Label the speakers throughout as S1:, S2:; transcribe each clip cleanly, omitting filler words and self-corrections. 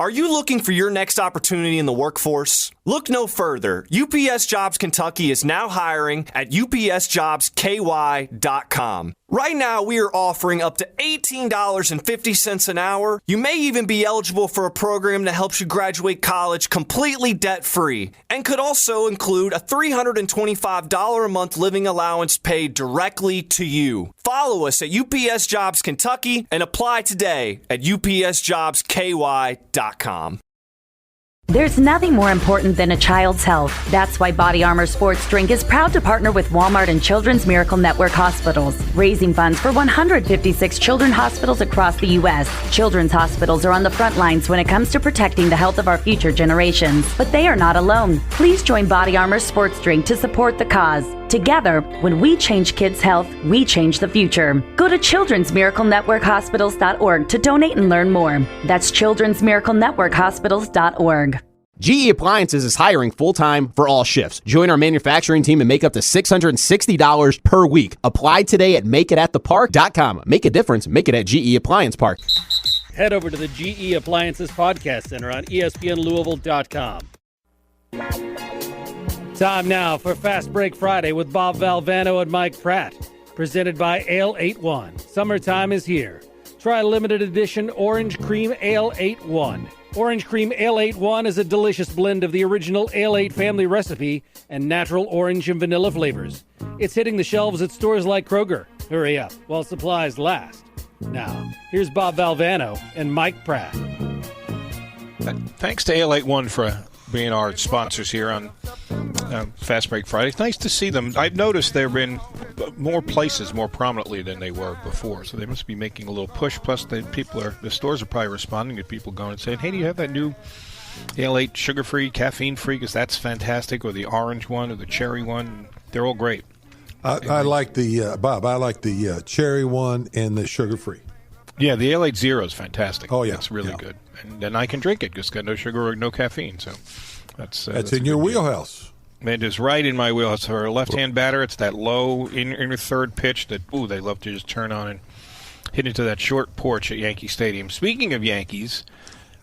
S1: Are you looking for your next opportunity in the workforce? Look no further. UPS Jobs Kentucky is now hiring at upsjobsky.com. Right now, we are offering up to $18.50 an hour. You may even be eligible for a program that helps you graduate college completely debt-free and could also include a $325 a month living allowance paid directly to you. Follow us at UPS Jobs Kentucky and apply today at upsjobsky.com.
S2: There's nothing more important than a child's health. That's why Body Armor Sports Drink is proud to partner with Walmart and Children's Miracle Network Hospitals, raising funds for 156 children's hospitals across the U.S. Children's hospitals are on the front lines when it comes to protecting the health of our future generations. But they are not alone. Please join Body Armor Sports Drink to support the cause. Together, when we change kids' health, we change the future. Go to childrensmiraclenetworkhospitals.org to donate and learn more. That's childrensmiraclenetworkhospitals.org.
S3: GE Appliances is hiring full-time for all shifts. Join our manufacturing team and make up to $660 per week. Apply today at makeitatatthepark.com. Make a difference. Make it at GE Appliance Park.
S4: Head over to the GE Appliances Podcast Center on ESPNLouisville.com. Time now for Fast Break Friday with Bob Valvano and Mike Pratt. Presented by Ale 81. Summertime is here. Try limited edition Orange Cream Ale 81. Orange Cream Ale 81 is a delicious blend of the original Ale 8 family recipe and natural orange and vanilla flavors. It's hitting the shelves at stores like Kroger. Hurry up while supplies last. Now, here's Bob Valvano and Mike Pratt.
S5: Thanks to Ale 81 for being our sponsors here on Fast Break Friday. It's nice to see them. I've noticed they've been more places more prominently than they were before, so they must be making a little push. Plus, the stores are probably responding to people going and saying, hey, do you have that new Ale 8 sugar-free, caffeine-free, because that's fantastic, or the orange one or the cherry one? They're all great.
S6: I like the, Bob, I like the cherry one and the sugar-free.
S5: Yeah, the Ale 8 Zero is fantastic.
S6: Oh, yeah.
S5: It's really good. And then I can drink it because it's got no sugar or no caffeine. So that's
S6: in your wheelhouse.
S5: It is right in my wheelhouse. For a left-hand batter, it's that low inner third pitch that, they love to just turn on and hit into that short porch at Yankee Stadium. Speaking of Yankees,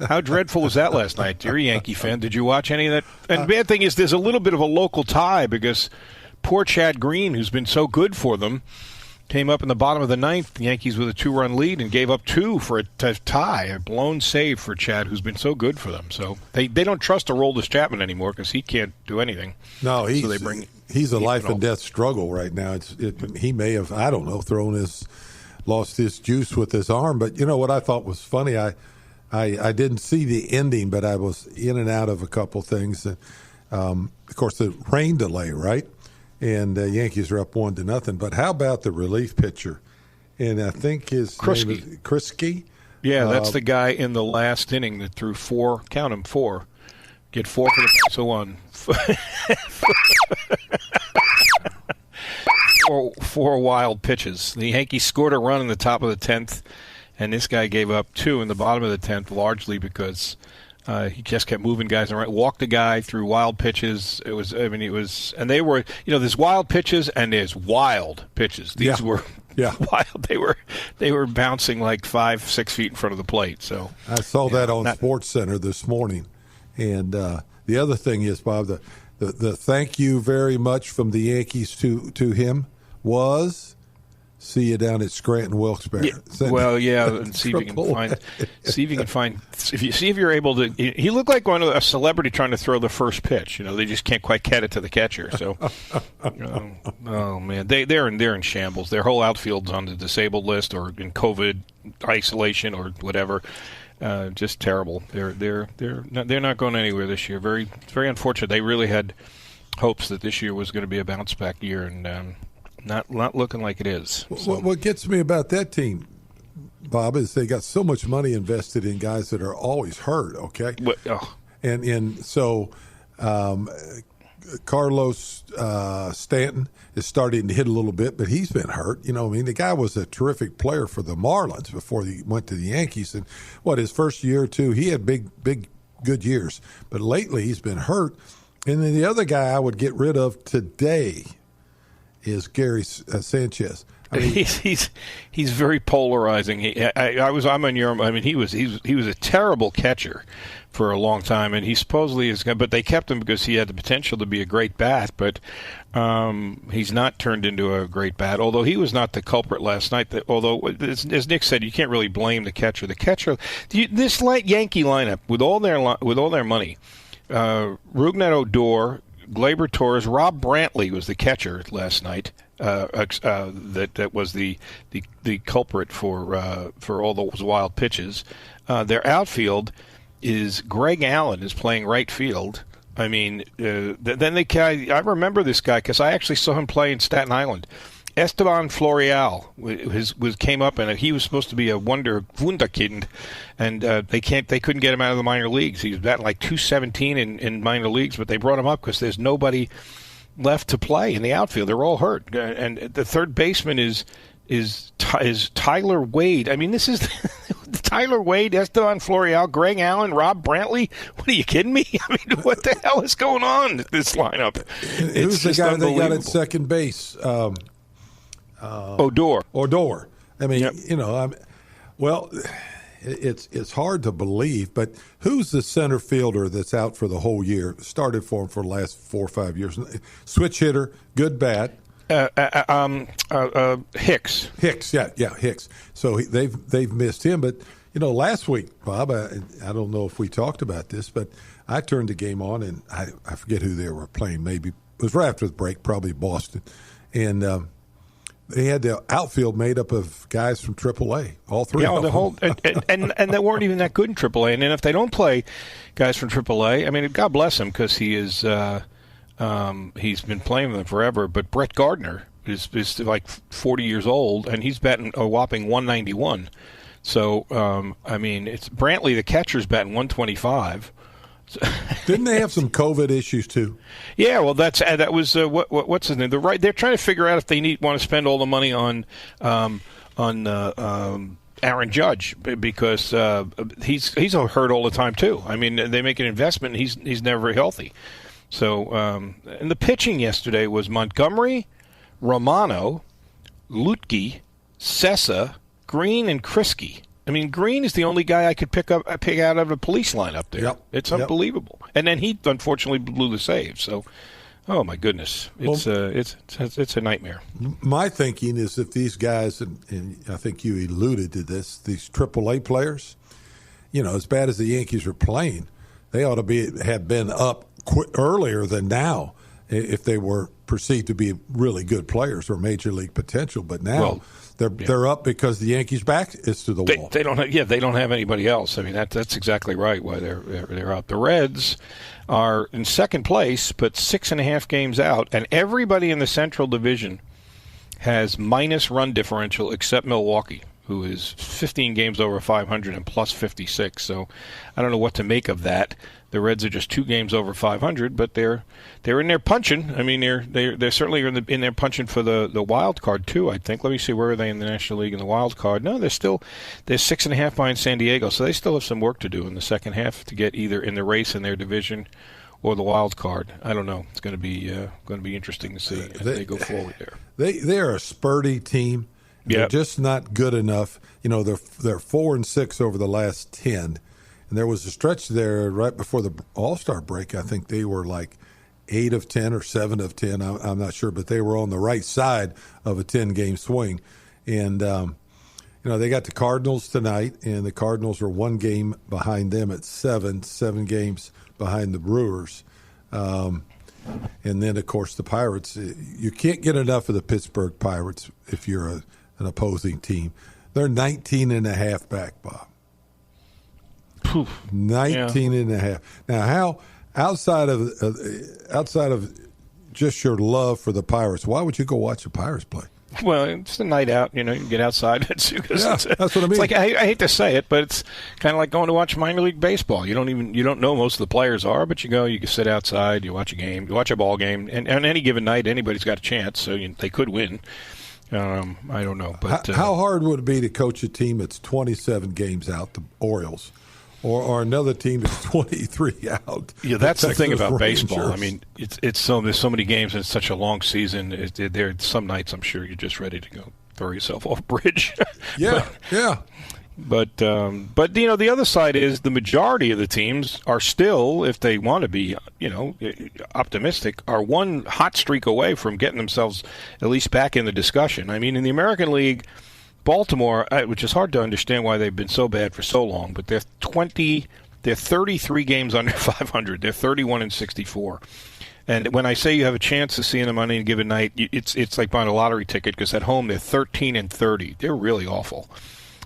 S5: how dreadful was that last night? You're a Yankee fan. Did you watch any of that? And the bad thing is there's a little bit of a local tie because poor Chad Green, who's been so good for them, came up in the bottom of the ninth, the Yankees with a 2-run lead, and gave up 2 for a tie, a blown save for Chad, who's been so good for them. So they don't trust Aroldis Chapman anymore because he can't do anything.
S6: No, he's a life and death struggle right now. He may have, I don't know, lost his juice with his arm. But you know what I thought was funny? I didn't see the ending, but I was in and out of a couple things. Of course, the rain delay, right? And Yankees are up 1-0. But how about the relief pitcher? And I think his name is Krisky.
S5: Yeah, that's the guy in the last inning that threw 4. Count him, 4. Get 4 for the price of 1. 4 wild pitches. The Yankees scored a run in the top of the 10th, and this guy gave up 2 in the bottom of the 10th, largely because he just kept moving guys around, walked the guy through wild pitches. And they were, there's wild pitches and there's wild pitches. These were wild. They were bouncing like 5-6 feet in front of the plate. So
S6: I saw that on SportsCenter this morning. And the other thing is, Bob, the thank you very much from the Yankees to him was. See you down at Scranton Wilkes-Barre.
S5: Yeah, and see if you're able to. He looked like a celebrity trying to throw the first pitch. They just can't quite get it to the catcher. So, oh man, they're in shambles. Their whole outfield's on the disabled list or in COVID isolation or whatever. Just terrible. They're not going anywhere this year. Very very unfortunate. They really had hopes that this year was going to be a bounce back year, and. Not looking like it is. So.
S6: What gets me about that team, Bob, is they got so much money invested in guys that are always hurt, okay? And so Carlos Stanton is starting to hit a little bit, but he's been hurt. The guy was a terrific player for the Marlins before he went to the Yankees. And his first year or two, he had big, good years. But lately he's been hurt. And then the other guy I would get rid of today is Gary Sanchez.
S5: He's very polarizing. He was a terrible catcher for a long time, and he supposedly is. But they kept him because he had the potential to be a great bat. But he's not turned into a great bat. Although he was not the culprit last night. Although, as Nick said, you can't really blame the catcher. The catcher, this Yankee lineup with all their money, Rougned Odor, Gleyber Torres, Rob Brantley was the catcher last night. That was the culprit for all those wild pitches. Their outfield is Greg Allen is playing right field. I mean, I remember this guy because I actually saw him play in Staten Island. Esteban Florial came up, and he was supposed to be a wunderkind, and they couldn't get him out of the minor leagues. He was batting like 217 in minor leagues, but they brought him up because there's nobody left to play in the outfield. They're all hurt, and the third baseman is Tyler Wade. I mean, this is Tyler Wade, Esteban Florial, Greg Allen, Rob Brantley. What are you kidding me? I mean, what the hell is going on with this lineup?
S6: Who's the guy they got at second base?
S5: Odor.
S6: I mean,
S5: yep.
S6: It's hard to believe, but who's the center fielder that's out for the whole year? Started for him for the last 4 or 5 years. Switch hitter, good bat.
S5: Hicks.
S6: Hicks. So they've missed him, but last week, Bob, I don't know if we talked about this, but I turned the game on and I forget who they were playing. Maybe it was right after the break, probably Boston, and they had the outfield made up of guys from AAA, all three.
S5: Yeah, and they weren't even that good in AAA. And then if they don't play guys from AAA, I mean, God bless him because he is he's been playing with them forever. But Brett Gardner is like 40 years old, and he's batting a whopping 191. So I mean, it's Brantley, the catcher's batting 125.
S6: Didn't they have some COVID issues too?
S5: Yeah, well, that was what's his name? They're trying to figure out if they want to spend all the money on Aaron Judge because he's hurt all the time too. I mean, they make an investment, and he's never very healthy. So, and the pitching yesterday was Montgomery, Romano, Lutke, Sessa, Green, and Krisky. I mean, Green is the only guy I could pick out of a police line up there.
S6: Yep.
S5: It's unbelievable. And then he unfortunately blew the save. So, oh my goodness, it's a nightmare.
S6: My thinking is if these guys, and I think you alluded to this, these AAA players, as bad as the Yankees are playing, they ought to have been up earlier than now if they were perceived to be really good players or major league potential. But now they're up because the Yankees' back is to the wall.
S5: They don't have anybody else. I mean, that's exactly right why they're out. The Reds are in second place, but 6.5 games out, and everybody in the Central Division has minus run differential except Milwaukee, who is 15 games over 500 and plus 56. So I don't know what to make of that. The Reds are just 2 games over 500, but they're in there punching. I mean, they're certainly in there punching for the wild card too. I think. Let me see, where are they in the National League in the wild card? No, they're 6.5 behind San Diego, so they still have some work to do in the second half to get either in the race in their division or the wild card. I don't know. It's going to be interesting to see if they go forward there.
S6: They're a spurty team. They're just not good enough. They're 4-6 over the last 10. And there was a stretch there right before the All-Star break. I think they were like 8 of 10 or 7 of 10. I'm not sure, but they were on the right side of a 10-game swing. And, they got the Cardinals tonight, and the Cardinals are 1 game behind them at 7 games behind the Brewers. And then, of course, the Pirates. You can't get enough of the Pittsburgh Pirates if you're an opposing team. They're 19.5 back, Bob. 19.5. Now, how outside of just your love for the Pirates, why would you go watch the Pirates play?
S5: Well, it's a night out. You can get outside. That's what I mean. It's like I hate to say it, but it's kind of like going to watch minor league baseball. You don't know most of the players are, but you can sit outside, you watch a game, you watch a ball game, and on any given night, anybody's got a chance. So they could win. I don't know, but
S6: how hard would it be to coach a team that's 27 games out, the Orioles? Or another team that's 23 out.
S5: Yeah, that's the thing about
S6: Rangers.
S5: baseball. I mean, there's so many games and it's such a long season. There are some nights I'm sure you're just ready to go throw yourself off a bridge.
S6: Yeah.
S5: But the other side is the majority of the teams are still, if they want to be, optimistic, are one hot streak away from getting themselves at least back in the discussion. I mean, in the American League, Baltimore, which is hard to understand why they've been so bad for so long, but they're 33 games under 500. They're 31-64. And when I say you have a chance of seeing them on any given night, it's like buying a lottery ticket, because at home they're 13-30. They're really awful.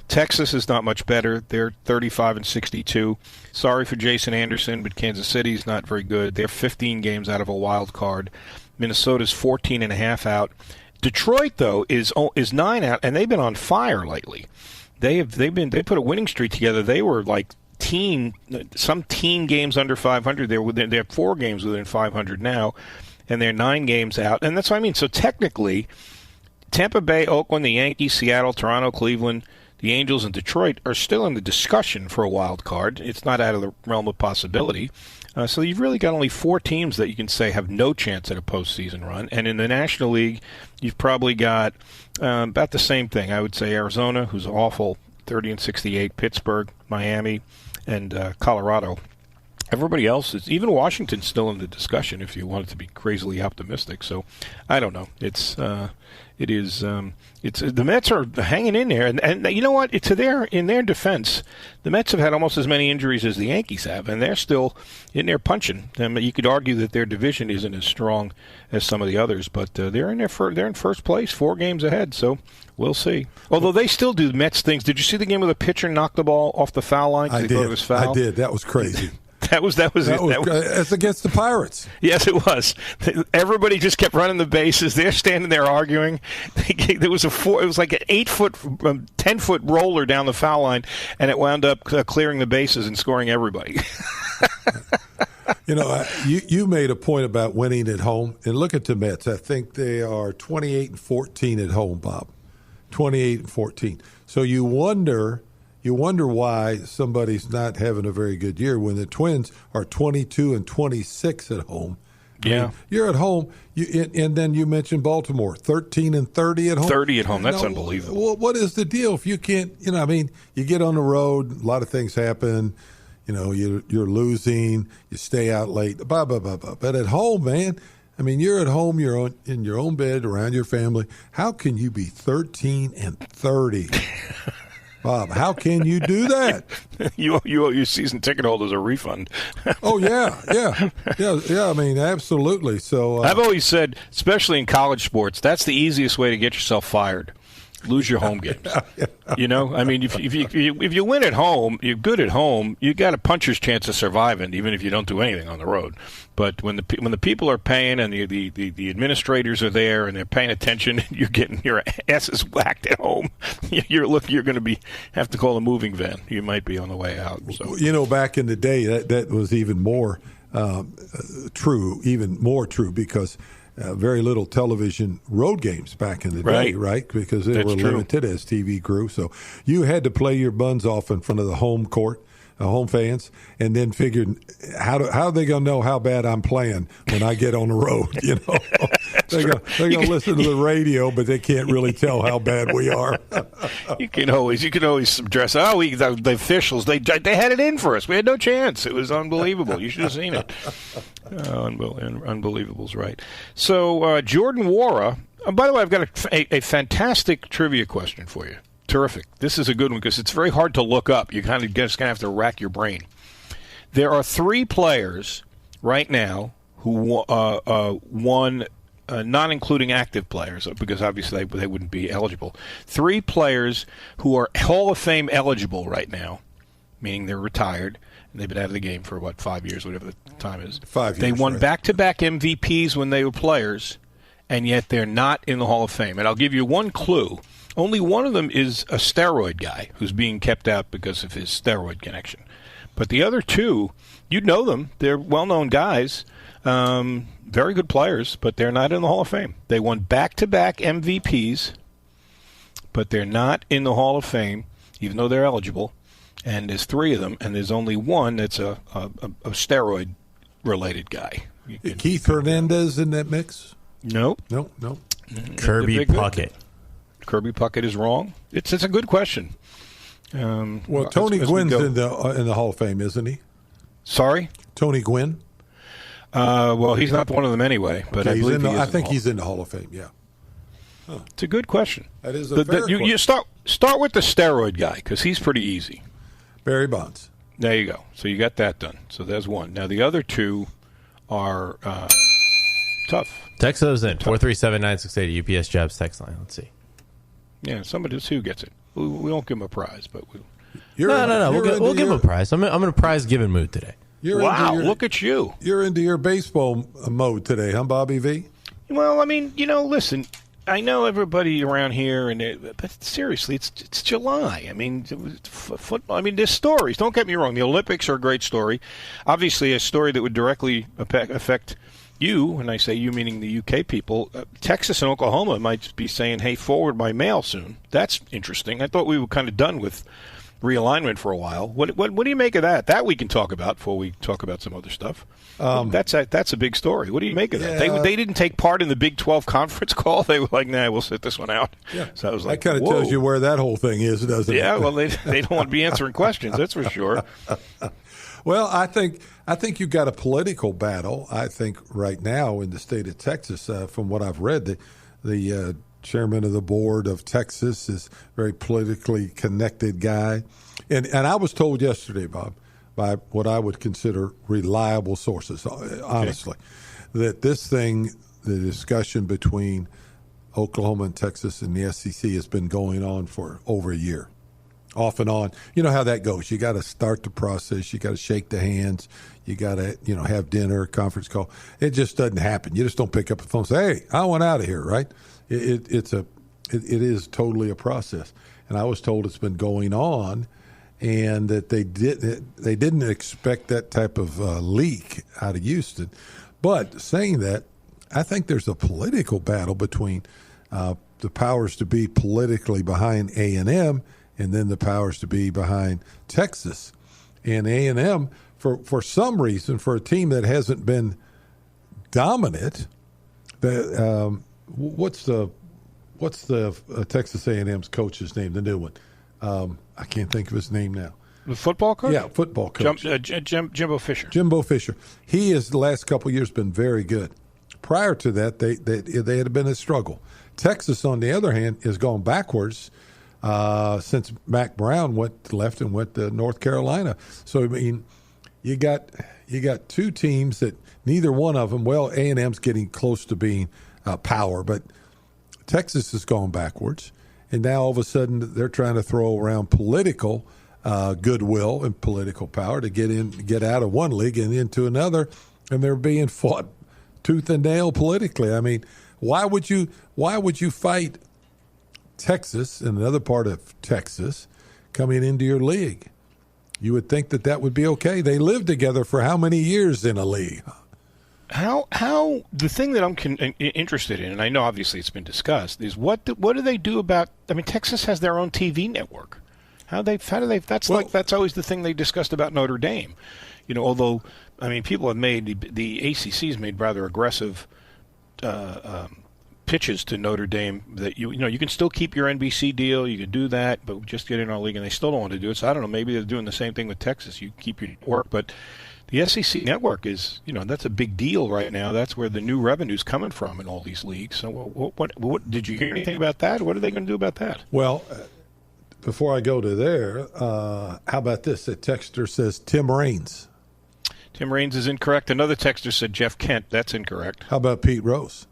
S5: Texas is not much better. They're 35-62. Sorry for Jason Anderson, but Kansas City's not very good. They're 15 games out of a wild card. Minnesota's 14.5 out. Detroit, though, is 9 out, and they've been on fire lately. They put a winning streak together. They were like some games under 500. They're 4 games within 500 now, and they're 9 games out. And that's what I mean. So technically, Tampa Bay, Oakland, the Yankees, Seattle, Toronto, Cleveland, the Angels, and Detroit are still in the discussion for a wild card. It's not out of the realm of possibility. So you've really got only 4 teams that you can say have no chance at a postseason run. And in the National League, you've probably got about the same thing. I would say Arizona, who's awful, 30-68, Pittsburgh, Miami, and Colorado. Everybody else is, even Washington's still in the discussion if you want it to be crazily optimistic. So I don't know. It's the Mets are hanging in there, and you know what? In their defense, the Mets have had almost as many injuries as the Yankees have, and they're still in there punching. You could argue that their division isn't as strong as some of the others, but they're in first place, 4 games ahead. So we'll see. Although they still do Mets things. Did you see the game where the pitcher knocked the ball off the foul line?
S6: I did. That was crazy.
S5: That was
S6: It's against the Pirates.
S5: Yes, it was. Everybody just kept running the bases. They're standing there arguing. It was like an 8-foot, 10-foot roller down the foul line, and it wound up clearing the bases and scoring everybody.
S6: You made a point about winning at home, and look at the Mets. I think they are 28-14 at home, Bob. 28-14. So you wonder why somebody's not having a very good year when the Twins are 22-26 at home.
S5: Yeah,
S6: I mean, you're at home, and then you mentioned Baltimore, 13-30 at home.
S5: 30 at home. That's unbelievable.
S6: What is the deal if you can't? You get on the road, a lot of things happen. You're losing, you stay out late, blah blah blah blah. But at home, man, you're at home, you're in your own bed around your family. How can you be 13-30? Bob, how can you do that?
S5: You owe your season ticket holders a refund.
S6: Oh, yeah. Absolutely. So
S5: I've always said, especially in college sports, that's the easiest way to get yourself fired. Lose your home games. If you win at home, you're good at home, you got a puncher's chance of surviving, even if you don't do anything on the road. But when the people are paying and the administrators are there and they're paying attention, and you're getting your asses whacked at home. You're going to have to call a moving van. You might be on the way out. So.
S6: Back in the day, that was even more true because. Very little television road games back in the day, right? Because they were limited as TV grew. So you had to play your buns off in front of the home court, home fans, and then figured how are they going to know how bad I'm playing when I get on the road? They're going to listen to the radio, but they can't really tell how bad we are.
S5: You can always address. The officials they had it in for us. We had no chance. It was unbelievable. You should have seen it. Unbelievable's right. So Jordan Wara. By the way, I've got a fantastic trivia question for you. Terrific. This is a good one because it's very hard to look up. You kind of just have to rack your brain. There are 3 players right now who won. Not including active players, because obviously they wouldn't be eligible. 3 players who are Hall of Fame eligible right now, meaning they're retired, and they've been out of the game for, 5 years, whatever the time is.
S6: 5 years,
S5: They won back-to-back MVPs when they were players, and yet they're not in the Hall of Fame. And I'll give you one clue. Only one of them is a steroid guy who's being kept out because of his steroid connection. But the other 2, you'd know them. They're well-known guys. Very good players, but they're not in the Hall of Fame. They won back-to-back MVPs, but they're not in the Hall of Fame, even though they're eligible. And there's 3 of them, and there's only one that's a steroid-related guy.
S6: Keith Hernandez in that mix?
S5: No.
S6: No.
S7: Kirby Puckett.
S5: Kirby Puckett is wrong? It's a good question.
S6: Well, Tony Gwynn's in the Hall of Fame, isn't he?
S5: Sorry?
S6: Tony Gwynn?
S5: Well, he's not one of them anyway, but
S6: okay,
S5: I believe
S6: I think he's in the Hall of Fame, yeah.
S5: Huh. It's a good question.
S6: That is a fair question.
S5: You start with the steroid guy because he's pretty easy.
S6: Barry Bonds.
S5: There you go. So you got that done. So there's one. Now the other two are tough.
S7: Text those in. 437-9680 UPS Jobs text line. Let's see.
S5: Yeah, somebody who gets it. We don't give him a prize, but we.
S7: No. We'll give him a prize. I'm in a prize giving mood today.
S5: Wow! Look at you.
S6: You're into your baseball mode today, huh, Bobby V?
S5: Well, I mean, listen. I know everybody around here, but seriously, it's July. I mean, football. I mean, there's stories. Don't get me wrong. The Olympics are a great story. Obviously, a story that would directly affect you, and I say you meaning the UK people. Texas and Oklahoma might be saying, "Hey, forward by mail soon." That's interesting. I thought we were kind of done with realignment for a while. What do you make of that? That we can talk about before we talk about some other stuff. That's a big story. What do you make of that? They didn't take part in the Big 12 conference call. They were like, "Nah, we'll sit this one out."
S6: Yeah.
S5: So I was like,
S6: that kind of tells you where that whole thing is, doesn't it?
S5: Yeah. Well, they don't want to be answering questions. That's for sure.
S6: Well, I think you've got a political battle. I think right now in the state of Texas, from what I've read, the chairman of the board of Texas is a very politically connected guy. And I was told yesterday, Bob, by what I would consider reliable sources, honestly, that this thing, the discussion between Oklahoma and Texas and the SEC has been going on for over a year, off and on. You know how that goes. You got to start the process. You got to shake the hands. You got to, have dinner, conference call. It just doesn't happen. You just don't pick up the phone and say, "Hey, I want out of here," right? It is totally a process. And I was told it's been going on, and that they didn't expect that type of leak out of Houston. But saying that, I think there's a political battle between the powers to be politically behind A&M and then the powers to be behind Texas. And A&M, for some reason, for a team that hasn't been dominant, what's the Texas A&M's coach's name, the new one? I can't think of his name now.
S5: The football coach?
S6: Yeah, football coach.
S5: Jimbo Fisher.
S6: Jimbo Fisher. He has, the last couple of years, been very good. Prior to that, they had been a struggle. Texas, on the other hand, has gone backwards since Mac Brown left and went to North Carolina. So, I mean, you got two teams that neither one of them, well, A&M's getting close to being power, but Texas has gone backwards. And now all of a sudden they're trying to throw around political goodwill and political power to get out of one league and into another, and they're being fought tooth and nail politically. I mean, why would you fight Texas and another part of Texas coming into your league? You would think that would be okay. They lived together for how many years in a league?
S5: How the thing that I'm interested in, and I know obviously it's been discussed, is what do they do about? I mean, Texas has their own TV network. How do they? That's always the thing they discussed about Notre Dame. Although I mean, people have made the ACC's made rather aggressive pitches to Notre Dame that you can still keep your NBC deal, you can do that, but just get in our league, and they still don't want to do it. So I don't know. Maybe they're doing the same thing with Texas. You keep your work, but the SEC network is, that's a big deal right now. That's where the new revenue's coming from in all these leagues. So what did you hear anything about that? What are they going to do about that?
S6: Well, before I go to there, how about this? A texter says Tim Raines.
S5: Tim Raines is incorrect. Another texter said Jeff Kent. That's incorrect.
S6: How about Pete Rose?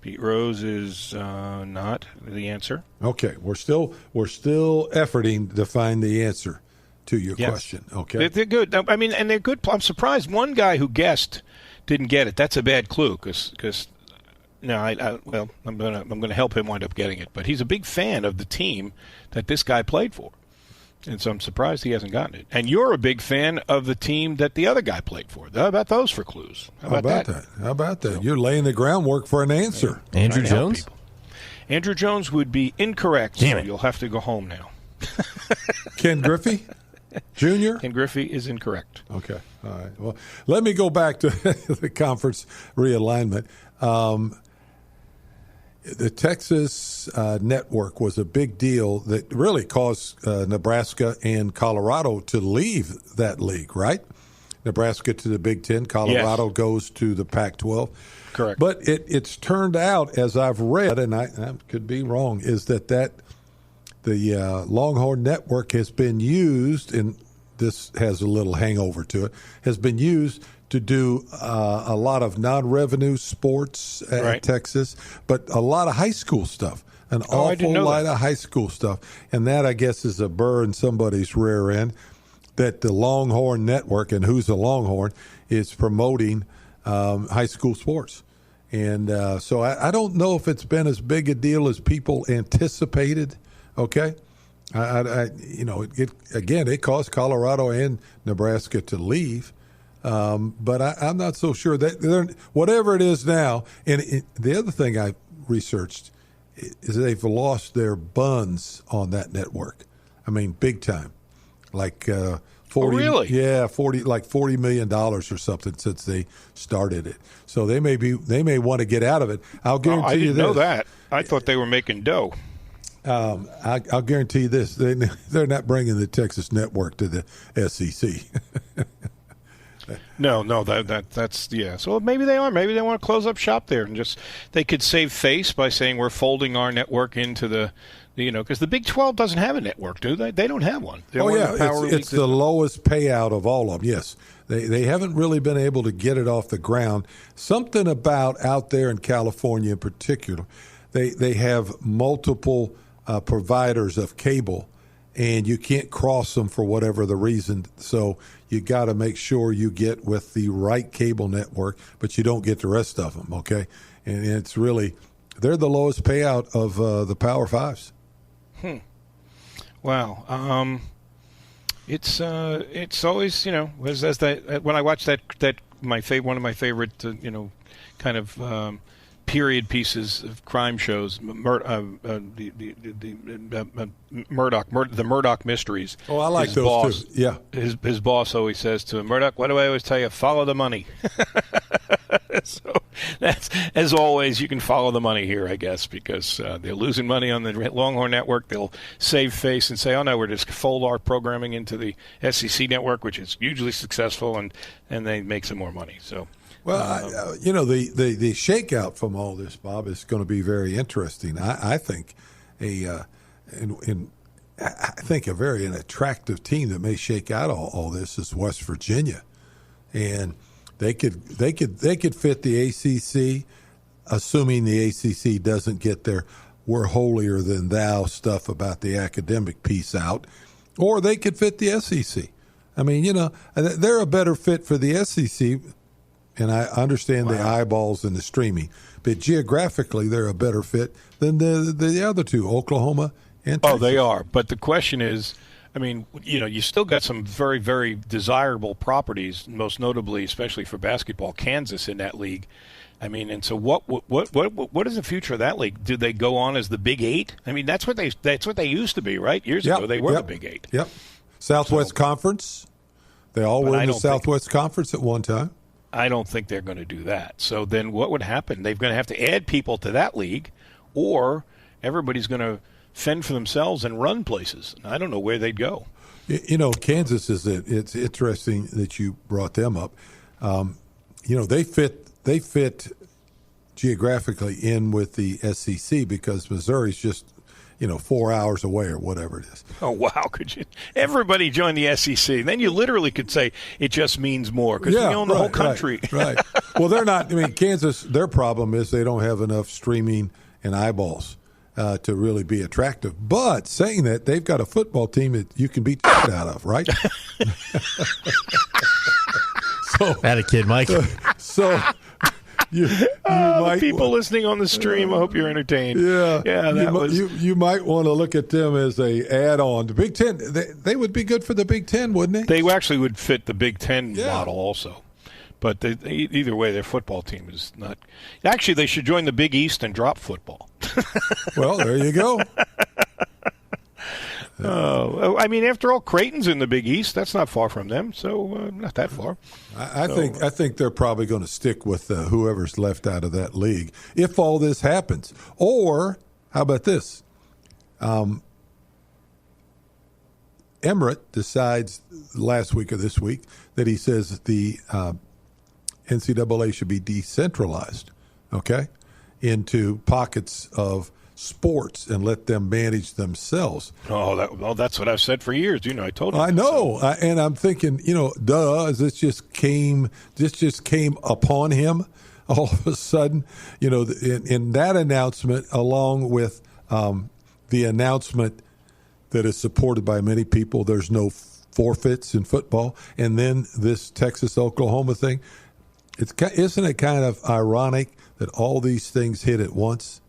S5: Pete Rose is not the answer.
S6: Okay, we're still efforting to find the answer to your question. Okay,
S5: they're good. I mean, and they're good. I'm surprised one guy who guessed didn't get it. That's a bad clue because I'm gonna help him wind up getting it. But he's a big fan of the team that this guy played for, and so I'm surprised he hasn't gotten it. And you're a big fan of the team that the other guy played for. How about those for clues? How about that?
S6: How about that? You're laying the groundwork for an answer.
S7: Andrew Jones.
S5: Andrew Jones would be incorrect.
S7: Damn it.
S5: So you'll have to go home now.
S6: Ken Griffey Jr.?
S5: Ken Griffey is incorrect.
S6: Okay. All right. Well, let me go back to the conference realignment. the Texas network was a big deal that really caused Nebraska and Colorado to leave that league, right? Nebraska to the Big Ten, Colorado goes to the Pac-12.
S5: Correct.
S6: But it's turned out, as I've read, and I could be wrong, is that the Longhorn Network has been used, and this has a little hangover to it, has been used to do a lot of non-revenue sports at Texas, but a lot of high school stuff, an awful lot of high school stuff. And that, I guess, is a burr in somebody's rear end, that the Longhorn Network, and who's a Longhorn, is promoting high school sports. And so I don't know if it's been as big a deal as people anticipated, okay? It caused Colorado and Nebraska to leave. But I'm not so sure that whatever it is now. And the other thing I researched is they've lost their buns on that network. I mean, big time, like 40.
S5: Oh, really?
S6: Yeah, $40 million or something since they started it. So they may want to get out of it. I'll guarantee you this.
S5: I didn't know that. I thought they were making dough.
S6: I'll guarantee you this: they're not bringing the Texas network to the SEC.
S5: No, that's yeah. So maybe they are. Maybe they want to close up shop there and they could save face by saying we're folding our network into the because the Big 12 doesn't have a network, do they? They don't have one.
S6: It's the lowest payout of all of them. Yes, they haven't really been able to get it off the ground. Something about out there in California in particular, they have multiple providers of cable, and you can't cross them for whatever the reason. So you got to make sure you get with the right cable network, but you don't get the rest of them, okay? And it's really – they're the lowest payout of the Power Fives.
S5: Wow. It's always, as that when I watch that one of my favorite, kind of period pieces of crime shows, the Murdoch mysteries.
S6: Oh, I like those too. Yeah,
S5: his boss always says to him, Murdoch, what do I always tell you? Follow the money. So that's, as always, you can follow the money here, I guess, because they're losing money on the Longhorn Network. They'll save face and say, oh no, we're just fold our programming into the SEC network, which is hugely successful, and they make some more money. So.
S6: Well, the shakeout from all this, Bob, is going to be very interesting. I think I think a very attractive team that may shake out all this is West Virginia, and they could fit the ACC, assuming the ACC doesn't get their "we're holier than thou" stuff about the academic piece out, or they could fit the SEC. I mean, they're a better fit for the SEC. And I understand the eyeballs and the streaming, but geographically they're a better fit than the other two, Oklahoma and Texas.
S5: Oh, they are. But the question is, I mean, you still got some very, very desirable properties, most notably, especially for basketball, Kansas in that league. I mean, and so what is the future of that league? Do they go on as the Big Eight? I mean, that's what they used to be, right? Years ago, they were the Big Eight.
S6: Yep. Southwest Conference. They all were in the Southwest Conference at one time.
S5: I don't think they're going to do that. So then what would happen? They're going to have to add people to that league, or everybody's going to fend for themselves and run places. I don't know where they'd go.
S6: Kansas it's interesting that you brought them up. They fit geographically in with the SEC because Missouri's just 4 hours away or whatever it is.
S5: Oh, wow. Could you? Everybody join the SEC. Then you literally could say it just means more because we own the whole country.
S6: Right. Well, they're not. I mean, Kansas, their problem is they don't have enough streaming and eyeballs to really be attractive. But saying that, they've got a football team that you can beat out of, right?
S7: That a kid, Mike.
S6: So you might,
S5: people listening on the stream, I hope you're entertained.
S6: Yeah. You might want to look at them as a add-on. The Big Ten, they would be good for the Big Ten, wouldn't they?
S5: They actually would fit the Big Ten model also. But either way, their football team is not. Actually, they should join the Big East and drop football.
S6: Well, there you go.
S5: Oh, I mean, after all, Creighton's in the Big East. That's not far from them, so not that far.
S6: I think they're probably going to stick with whoever's left out of that league if all this happens. Or how about this? Emirates decides last week or this week that he says the NCAA should be decentralized, okay, into pockets of sports and let them manage themselves.
S5: That's what I've said for years. I told you.
S6: I know, and I'm thinking, this just came upon him all of a sudden. In that announcement, along with the announcement that is supported by many people, there's no forfeits in football, and then this Texas-Oklahoma thing. Isn't it kind of ironic that all these things hit at once?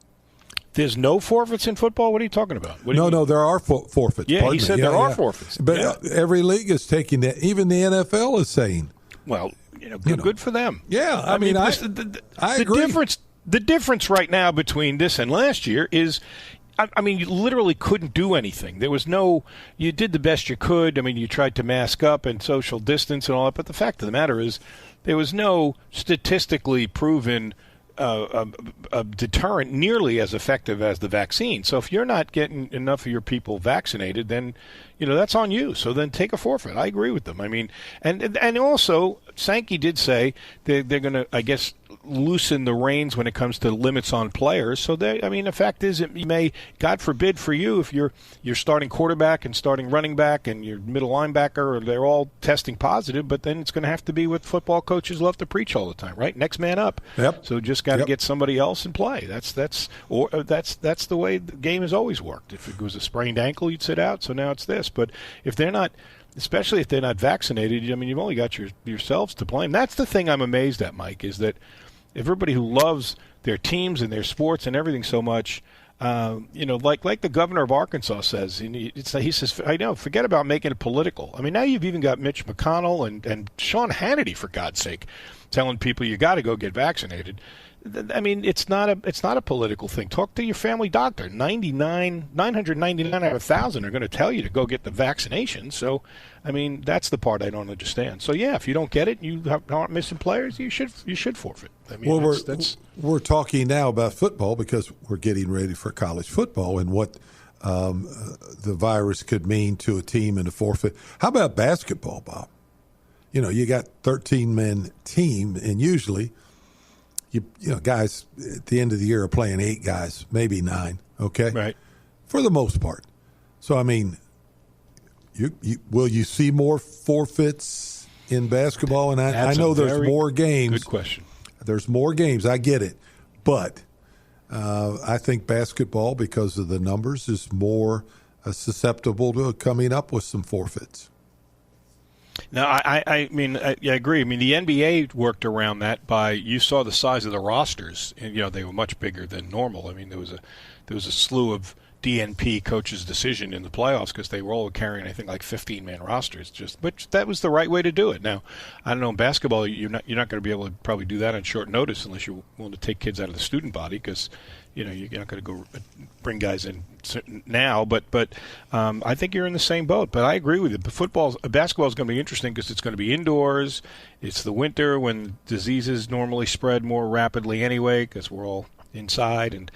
S5: There's no forfeits in football? What are you talking about?
S6: No, there are forfeits.
S5: Yeah, he said there are forfeits.
S6: But every league is taking that. Even the NFL is saying.
S5: Well, good for them.
S6: Yeah, I mean, I agree.
S5: The difference right now between this and last year is, I mean, you literally couldn't do anything. There was you did the best you could. I mean, you tried to mask up and social distance and all that. But the fact of the matter is there was no statistically proven a deterrent nearly as effective as the vaccine. So if you're not getting enough of your people vaccinated, then that's on you. So then take a forfeit. I agree with them. I mean, and also Sankey did say they're going to, I guess, loosen the reins when it comes to limits on players. So the fact is, it may, God forbid for you, if you're starting quarterback and starting running back and your middle linebacker, or they're all testing positive, but then it's going to have to be what football coaches love to preach all the time, right? Next man up.
S6: Yep.
S5: So just got to get somebody else in play. That's the way the game has always worked. If it was a sprained ankle, you'd sit out. So now it's this. But if they're not, especially if they're not vaccinated, I mean, you've only got yourselves to blame. That's the thing I'm amazed at, Mike, is that everybody who loves their teams and their sports and everything so much, like the governor of Arkansas says, he says, I know, forget about making it political. I mean, now you've even got Mitch McConnell and Sean Hannity, for God's sake, telling people you got to go get vaccinated. I mean, it's not a political thing. Talk to your family doctor. 999 out of 1,000 are going to tell you to go get the vaccination. So, I mean, that's the part I don't understand. So, yeah, if you don't get it, and you aren't missing players, you should forfeit. I mean,
S6: we're talking now about football because we're getting ready for college football and what the virus could mean to a team and a forfeit. How about basketball, Bob? You got 13-man team, and usually – guys at the end of the year are playing 8 guys, maybe 9, okay?
S5: Right.
S6: For the most part. So, I mean, will you see more forfeits in basketball? And I know there's more games.
S5: Good question.
S6: There's more games. I get it. But I think basketball, because of the numbers, is more susceptible to coming up with some forfeits.
S5: No, I mean, I agree. I mean, the NBA worked around that you saw the size of the rosters, and they were much bigger than normal. I mean, there was a slew of DNP coaches' decision in the playoffs because they were all carrying, I think, like 15-man rosters. But that was the right way to do it. Now, I don't know, in basketball, you're not going to be able to probably do that on short notice unless you're willing to take kids out of the student body because you're not going to go bring guys in now. But I think you're in the same boat. But I agree with you. Basketball is going to be interesting because it's going to be indoors. It's the winter when diseases normally spread more rapidly anyway because we're all inside. And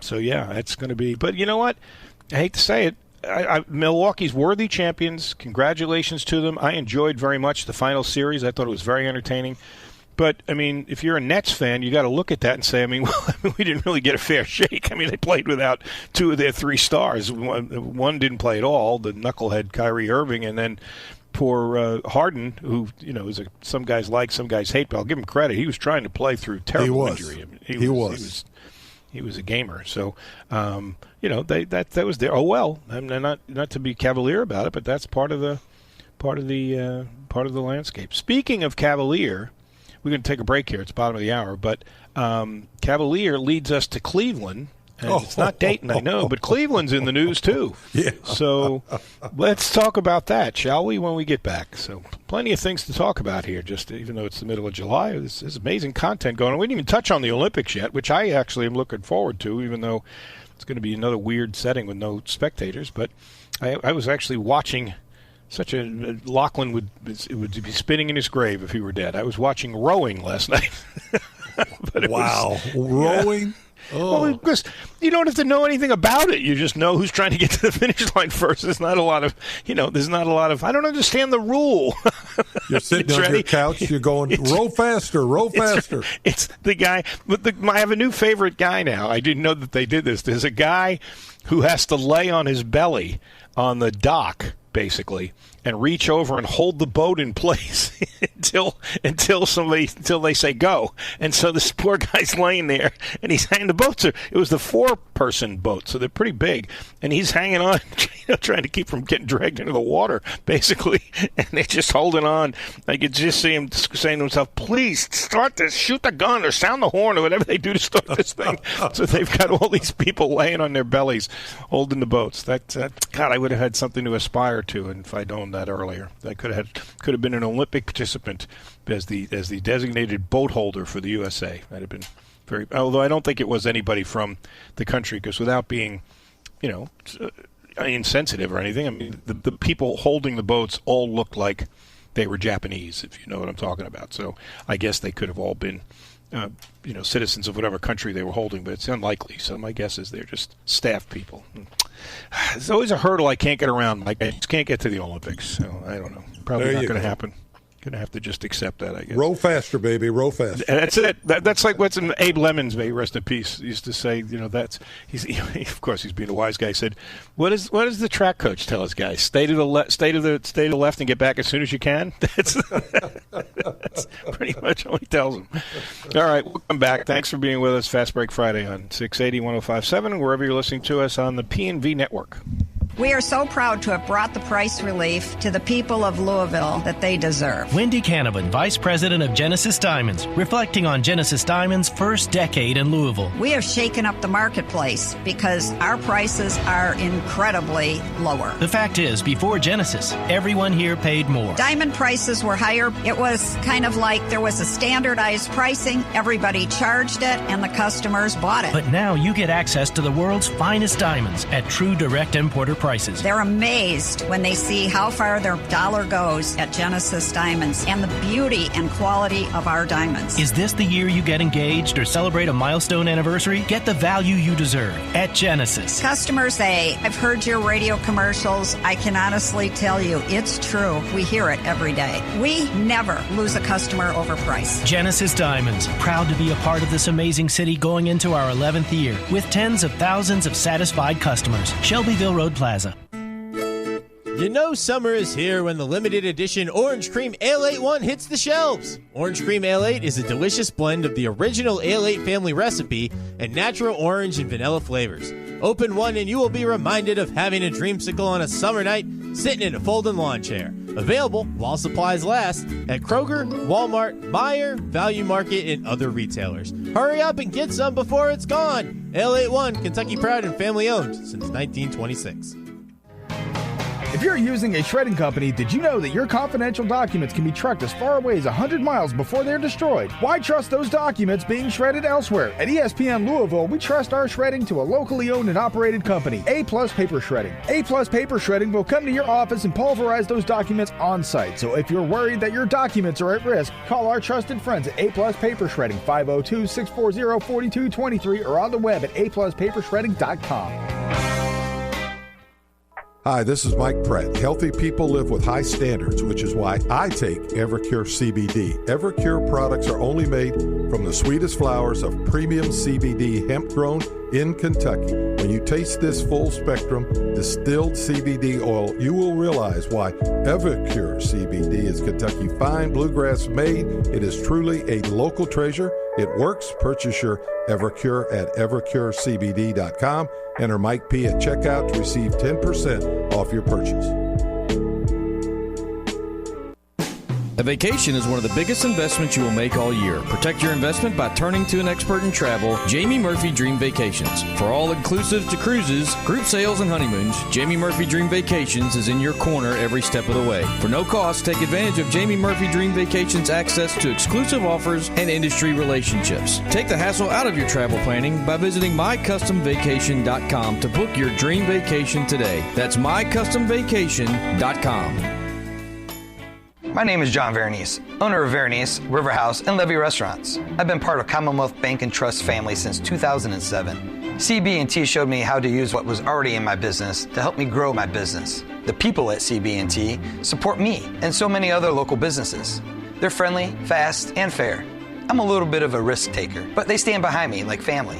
S5: so, yeah, it's going to be. But you know what? I hate to say it. Milwaukee's worthy champions. Congratulations to them. I enjoyed very much the final series. I thought it was very entertaining. But, I mean, if you're a Nets fan, you got to look at that and say, we didn't really get a fair shake. I mean, they played without 2 of their 3 stars. One didn't play at all, the knucklehead Kyrie Irving, and then poor Harden, who, some guys like, some guys hate, but I'll give him credit. He was trying to play through terrible injury. I mean, he was a gamer. So, that was there. Oh, well, I'm not to be cavalier about it, but that's part of the landscape. Speaking of cavalier, we're going to take a break here. It's bottom of the hour. But Cavalier leads us to Cleveland. And it's not Dayton, I know, but Cleveland's in the news, too.
S6: Yeah.
S5: So let's talk about that, shall we, when we get back? So plenty of things to talk about here, just even though it's the middle of July. There's amazing content going on. We didn't even touch on the Olympics yet, which I actually am looking forward to, even though it's going to be another weird setting with no spectators. But I was actually watching Lachlan would be spinning in his grave if he were dead. I was watching rowing last night.
S6: Wow. Rowing?
S5: Yeah. Oh. Well, because you don't have to know anything about it. You just know who's trying to get to the finish line first. There's not a lot of, I don't understand the rule.
S6: You're sitting on your couch. You're going, row faster, row faster.
S5: It's the guy. I have a new favorite guy now. I didn't know that they did this. There's a guy who has to lay on his belly on the dock, basically, and reach over and hold the boat in place until they say go. And so this poor guy's laying there, and he's hanging. It was the 4-person boat, so they're pretty big, and he's hanging on, trying to keep from getting dragged into the water, basically. And they're just holding on. I could just see him saying to himself, "Please start this, shoot the gun, or sound the horn, or whatever they do to start this thing." So they've got all these people laying on their bellies, holding the boats. God, I would have had something to aspire to, and if I'd owned that earlier, I could have been an Olympic participant as the designated boat holder for the USA. That'd have been very. Although I don't think it was anybody from the country, because without being, insensitive or anything, I mean, the people holding the boats all looked like they were Japanese, if you know what I'm talking about. So I guess they could have all been, citizens of whatever country they were holding, but it's unlikely. So my guess is they're just staff people. It's always a hurdle I can't get around. Like, I just can't get to the Olympics. So I don't know. Probably not going to happen. Going to have to just accept that, I guess.
S6: Row faster, baby. Row faster.
S5: That's it. That's like what's in Abe Lemons, may he rest in peace, used to say. Of course, he's being a wise guy. He said, "What does the track coach tell us, guys? Stay to the left, and get back as soon as you can." That's pretty much all he tells them. All right, we'll come back. Thanks for being with us. Fast Break Friday on 680 105.7 and wherever you're listening to us on the P&V network.
S8: We are so proud to have brought the price relief to the people of Louisville that they deserve.
S9: Wendy Canavan, Vice President of Genesis Diamonds, reflecting on Genesis Diamonds' first decade in Louisville.
S8: We have shaken up the marketplace because our prices are incredibly lower.
S9: The fact is, before Genesis, everyone here paid more.
S8: Diamond prices were higher. It was kind of like there was a standardized pricing. Everybody charged it, and the customers bought it.
S9: But now you get access to the world's finest diamonds at true direct importer prices.
S8: They're amazed when they see how far their dollar goes at Genesis Diamonds and the beauty and quality of our diamonds.
S9: Is this the year you get engaged or celebrate a milestone anniversary? Get the value you deserve at Genesis.
S8: Customers say, "I've heard your radio commercials. I can honestly tell you it's true. We hear it every day." We never lose a customer over price.
S9: Genesis Diamonds, proud to be a part of this amazing city going into our 11th year with tens of thousands of satisfied customers. Shelbyville Road Plaza.
S10: You know summer is here when the limited edition Orange Cream Ale 8-1 hits the shelves. Orange Cream Ale 8 is a delicious blend of the original Ale 8 family recipe and natural orange and vanilla flavors. Open one and you will be reminded of having a dreamsicle on a summer night sitting in a folding lawn chair. Available while supplies last at Kroger, Walmart, Meijer, Value Market, and other retailers. Hurry up and get some before it's gone. Ale 8-1, Kentucky proud and family owned since 1926.
S11: If you're using a shredding company, did you know that your confidential documents can be trucked as far away as 100 miles before they're destroyed? Why trust those documents being shredded elsewhere? At ESPN Louisville, we trust our shredding to a locally owned and operated company, A+ Paper Shredding. A+ Paper Shredding will come to your office and pulverize those documents on site. So if you're worried that your documents are at risk, call our trusted friends at A+ Paper Shredding, 502-640-4223, or on the web at apluspapershredding.com.
S6: Hi, this is Mike Pratt. Healthy people live with high standards, which is why I take Evercure CBD. Evercure products are only made from the sweetest flowers of premium CBD hemp grown in Kentucky. When you taste this full spectrum distilled CBD oil, you will realize why Evercure CBD is Kentucky fine bluegrass made. It is truly a local treasure. It works. Purchase your Evercure at evercurecbd.com. Enter Mike P at checkout to receive 10% off your purchase.
S12: A vacation is one of the biggest investments you will make all year. Protect your investment by turning to an expert in travel, Jamie Murphy Dream Vacations. For all inclusive to cruises, group sales, and honeymoons, Jamie Murphy Dream Vacations is in your corner every step of the way. For no cost, take advantage of Jamie Murphy Dream Vacations' access to exclusive offers and industry relationships. Take the hassle out of your travel planning by visiting mycustomvacation.com to book your dream vacation today. That's mycustomvacation.com.
S13: My name is John Veronese, owner of Veronese, River House, and Levy Restaurants. I've been part of Commonwealth Bank and Trust family since 2007. CB&T showed me how to use what was already in my business to help me grow my business. The people at CB&T support me and so many other local businesses. They're friendly, fast, and fair. I'm a little bit of a risk taker, but they stand behind me like family.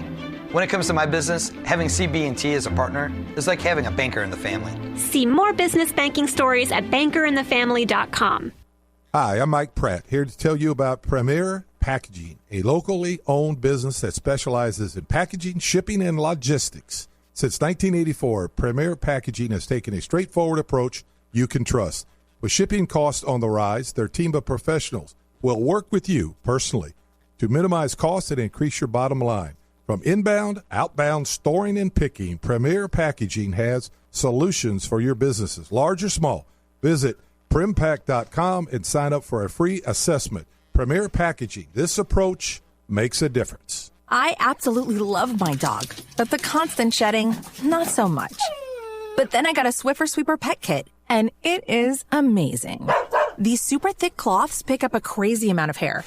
S13: When it comes to my business, having CB&T as a partner is like having a banker in the family.
S14: See more business banking stories at bankerinthefamily.com.
S6: Hi, I'm Mike Pratt, here to tell you about Premier Packaging, a locally owned business that specializes in packaging, shipping, and logistics. Since 1984, Premier Packaging has taken a straightforward approach you can trust. With shipping costs on the rise, their team of professionals will work with you personally to minimize costs and increase your bottom line. From inbound, outbound, storing, and picking, Premier Packaging has solutions for your businesses, large or small. Visit primpack.com and sign up for a free assessment. Premier Packaging. This approach makes a difference.
S15: I absolutely love my dog, but the constant shedding, not so much. But then I got a Swiffer Sweeper Pet Kit, and it is amazing. These super thick cloths pick up a crazy amount of hair.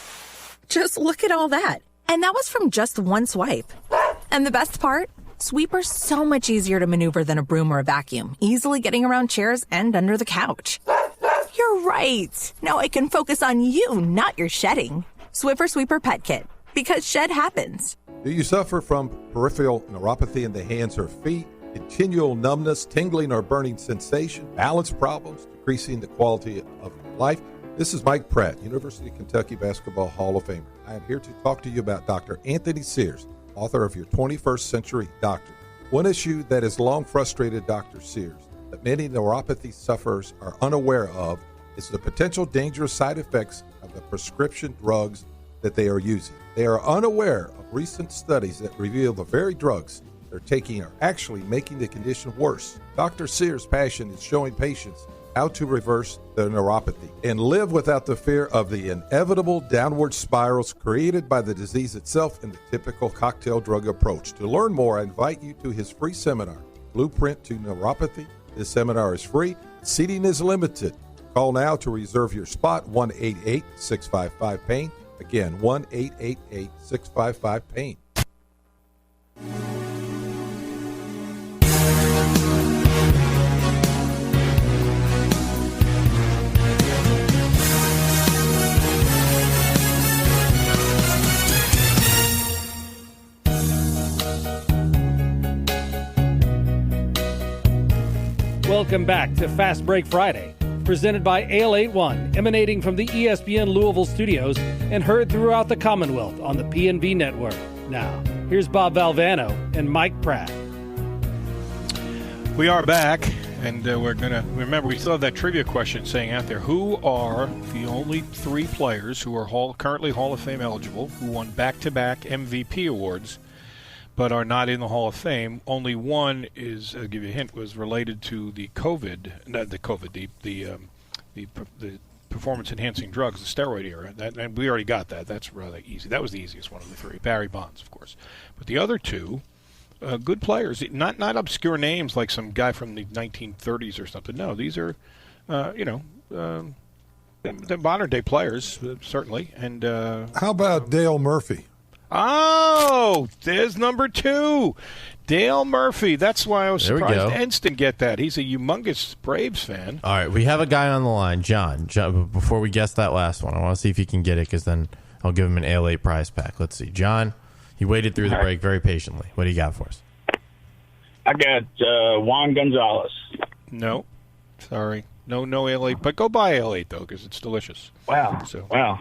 S15: Just look at all that. And that was from just one swipe. And the best part? Sweeper's so much easier to maneuver than a broom or a vacuum, easily getting around chairs and under the couch. You're right. Now I can focus on you, not your shedding. Swiffer Sweeper Pet Kit, because shed happens.
S6: Do you suffer from peripheral neuropathy in the hands or feet, continual numbness, tingling or burning sensation, balance problems, decreasing the quality of your life? This is Mike Pratt, University of Kentucky Basketball Hall of Famer. I am here to talk to you about Dr. Anthony Sears, author of Your 21st Century Doctor. One issue that has long frustrated Dr. Sears that many neuropathy sufferers are unaware of is the potential dangerous side effects of the prescription drugs that they are using. They are unaware of recent studies that reveal the very drugs they're taking are actually making the condition worse. Dr. Sears' passion is showing patients how to reverse their neuropathy and live without the fear of the inevitable downward spirals created by the disease itself and the typical cocktail drug approach. To learn more, I invite you to his free seminar, Blueprint to Neuropathy. This seminar is free. Seating is limited. Call now to reserve your spot, 1-888-655-PAIN. Again, 1-888-655-PAIN.
S4: Welcome back to Fast Break Friday, presented by Ale 81, emanating from the ESPN Louisville studios and heard throughout the Commonwealth on the PNV network. Now, here's Bob Valvano and Mike Pratt.
S5: We are back, and we're going to remember we still have that trivia question saying out there, who are the only three players who are currently Hall of Fame eligible, who won back-to-back MVP awards, but are not in the Hall of Fame. Only one is, I'll give you a hint, was related to the performance-enhancing drugs, the steroid era. And we already got that. That's rather easy. That was the easiest one of the three. Barry Bonds, of course. But the other two, good players, not obscure names like some guy from the 1930s or something. No, these are, the modern-day players, certainly. And
S6: how about Dale Murphy?
S5: Oh, there's number two. Dale Murphy. That's why I was surprised Ents didn't get that. He's a humongous Braves fan.
S7: All right, we have a guy on the line, John. Before we guess that last one, I want to see if he can get it, because then I'll give him an Ale 8 prize pack. Let's see. John, he waited through the break very patiently. What do you got for us?
S16: I got Juan Gonzalez.
S5: No. Sorry. No Ale 8. But go buy Ale 8, though, because it's delicious.
S16: Wow. All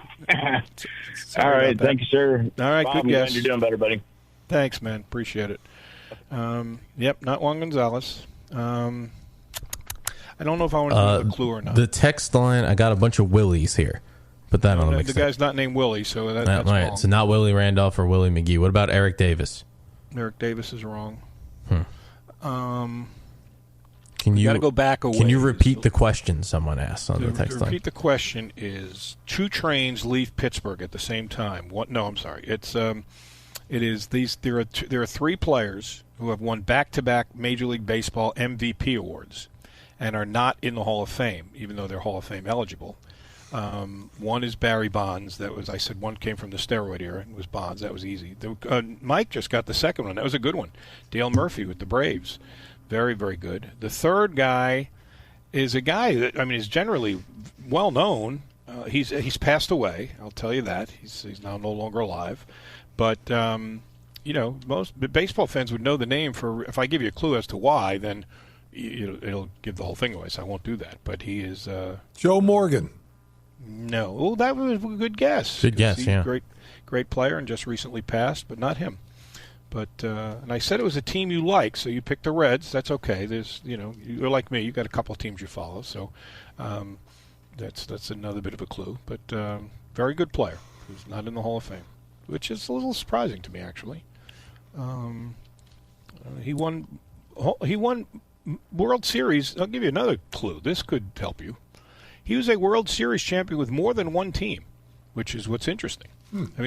S16: right. Thank you, sir.
S5: All right.
S16: Bob,
S5: good guess.
S16: You're doing better, buddy.
S5: Thanks, man. Appreciate it. Yep, not Juan Gonzalez. I don't know if I want to give a clue or not.
S7: The text line, I got a bunch of Willies here. Put that on the mix.
S5: The guy's not named Willie, so that's
S7: right.
S5: wrong.
S7: So not Willie Randolph or Willie McGee. What about Eric Davis?
S5: Eric Davis is wrong.
S7: Can you
S5: got to go back a ways.
S7: Can you repeat the question someone asked on the text line?
S5: Repeat the question is: 2 trains leave Pittsburgh at the same time. What? No, I'm sorry. It is these. There are 3 players who have won back-to-back Major League Baseball MVP awards and are not in the Hall of Fame, even though they're Hall of Fame eligible. One is Barry Bonds. I said one came from the steroid era. It was Bonds. That was easy. Mike just got the second one. That was a good one. Dale Murphy with the Braves. Very, very good. The third guy is a guy that, is generally well known. He's passed away. I'll tell you that. He's now no longer alive. But, most baseball fans would know the name if I give you a clue as to why, then it'll give the whole thing away, so I won't do that. But he is...
S6: Joe Morgan.
S5: No. Well, that was a good guess.
S7: Good guess, yeah.
S5: Great player and just recently passed, but not him. But and I said it was a team you like, so you picked the Reds. That's okay. There's you're like me. You got a couple of teams you follow, so that's another bit of a clue. But very good player who's not in the Hall of Fame, which is a little surprising to me actually. He won World Series. I'll give you another clue. This could help you. He was a World Series champion with more than one team, which is what's interesting.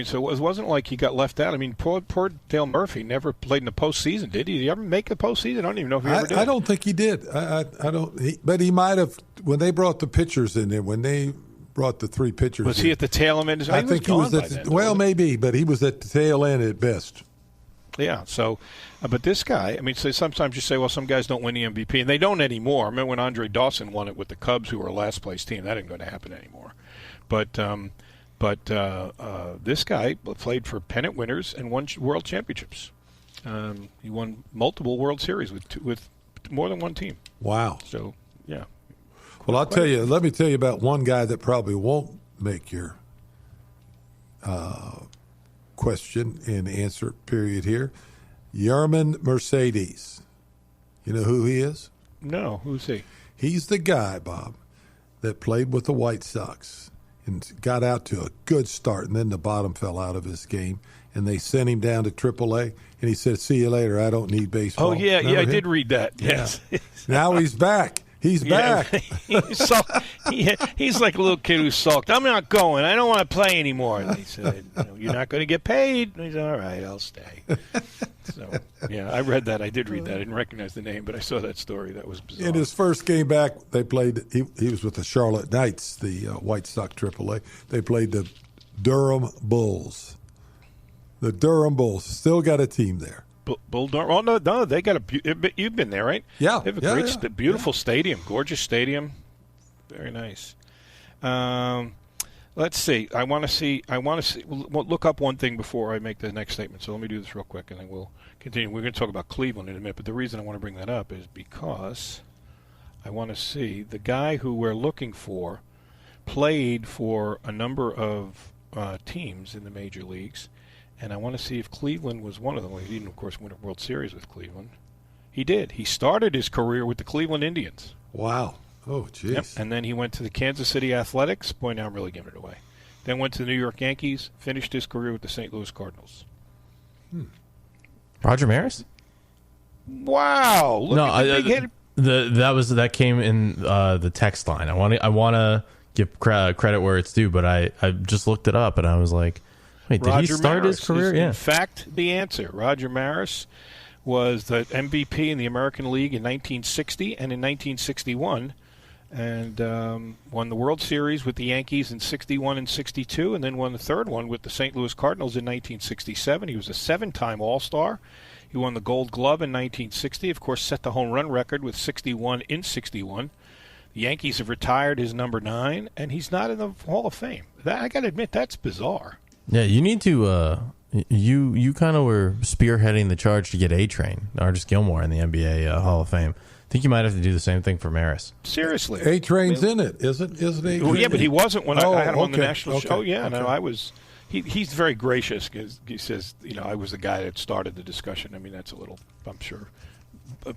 S5: So it wasn't like he got left out. Poor Dale Murphy never played in the postseason, did he? Did he ever make the postseason? I don't even know if he ever did.
S6: I don't think he did. I don't. But he might have when they brought the pitchers in there. When they brought the 3 pitchers,
S5: was he at the tail end?
S6: I think he was at then, maybe, but he was at the tail end at best.
S5: Yeah. So, but this guy, so sometimes you say, well, some guys don't win the MVP, and they don't anymore. I remember when Andre Dawson won it with the Cubs, who were a last place team. That ain't going to happen anymore. But this guy played for pennant winners and won world championships. He won multiple World Series with more than one team.
S6: Wow.
S5: So, yeah.
S6: Well, let me tell you about one guy that probably won't make your question and answer period here. Yerman Mercedes. You know who he is?
S5: No. Who's he?
S6: He's the guy, Bob, that played with the White Sox and got out to a good start, and then the bottom fell out of his game, and they sent him down to AAA, and he said, "See you later. I don't need baseball."
S5: Oh, yeah, I did read that. Yes.
S6: Yeah. Now he's back. He's back.
S5: He's like a little kid who sulked. I'm not going. I don't want to play anymore. And they said, "You're not going to get paid." And he said, "All right, I'll stay." So, yeah, I read that. I did read that. I didn't recognize the name, but I saw that story. That was bizarre.
S6: In his first game back, they played. He was with the Charlotte Knights, the White Sox AAA. They played the Durham Bulls. The Durham Bulls still got a team there.
S5: Bull Durham. Oh no, they got you've been there, right?
S6: Yeah,
S5: they have a great, beautiful stadium, gorgeous stadium, very nice. Let's see. I want to see. Well, look up one thing before I make the next statement. So let me do this real quick, and then we'll continue. We're going to talk about Cleveland in a minute, but the reason I want to bring that up is because I want to see the guy who we're looking for played for a number of teams in the major leagues. And I want to see if Cleveland was one of them. He didn't, of course, win a World Series with Cleveland. He did. He started his career with the Cleveland Indians.
S6: Wow. Oh, jeez.
S5: Yep. And then he went to the Kansas City Athletics. Boy, now I'm really giving it away. Then went to the New York Yankees, finished his career with the St. Louis Cardinals.
S7: Roger Maris?
S5: Wow. Look at the big hit.
S7: That came in the text line. I want to give credit where it's due, but I just looked it up, and I was like, wait, did
S5: Roger
S7: he start
S5: Maris
S7: his career?
S5: In fact, the answer. Roger Maris was the MVP in the American League in 1960 and in 1961, and won the World Series with the Yankees in 61 and 62, and then won the third one with the St. Louis Cardinals in 1967. He was a 7-time All-Star. He won the Gold Glove in 1960. Of course, set the home run record with 61 in 61. The Yankees have retired his number 9, and he's not in the Hall of Fame. I got to admit, that's bizarre.
S7: Yeah, you need to. You kind of were spearheading the charge to get A-Train, Artis Gilmore, in the NBA Hall of Fame. I think you might have to do the same thing for Maris.
S5: Seriously,
S6: A-Train's in it, isn't A-Train?
S5: Well, yeah, but he wasn't when I had him on the national show. Oh, yeah, no, I was. He's very gracious because he says, I was the guy that started the discussion. I mean, that's a little, I'm sure,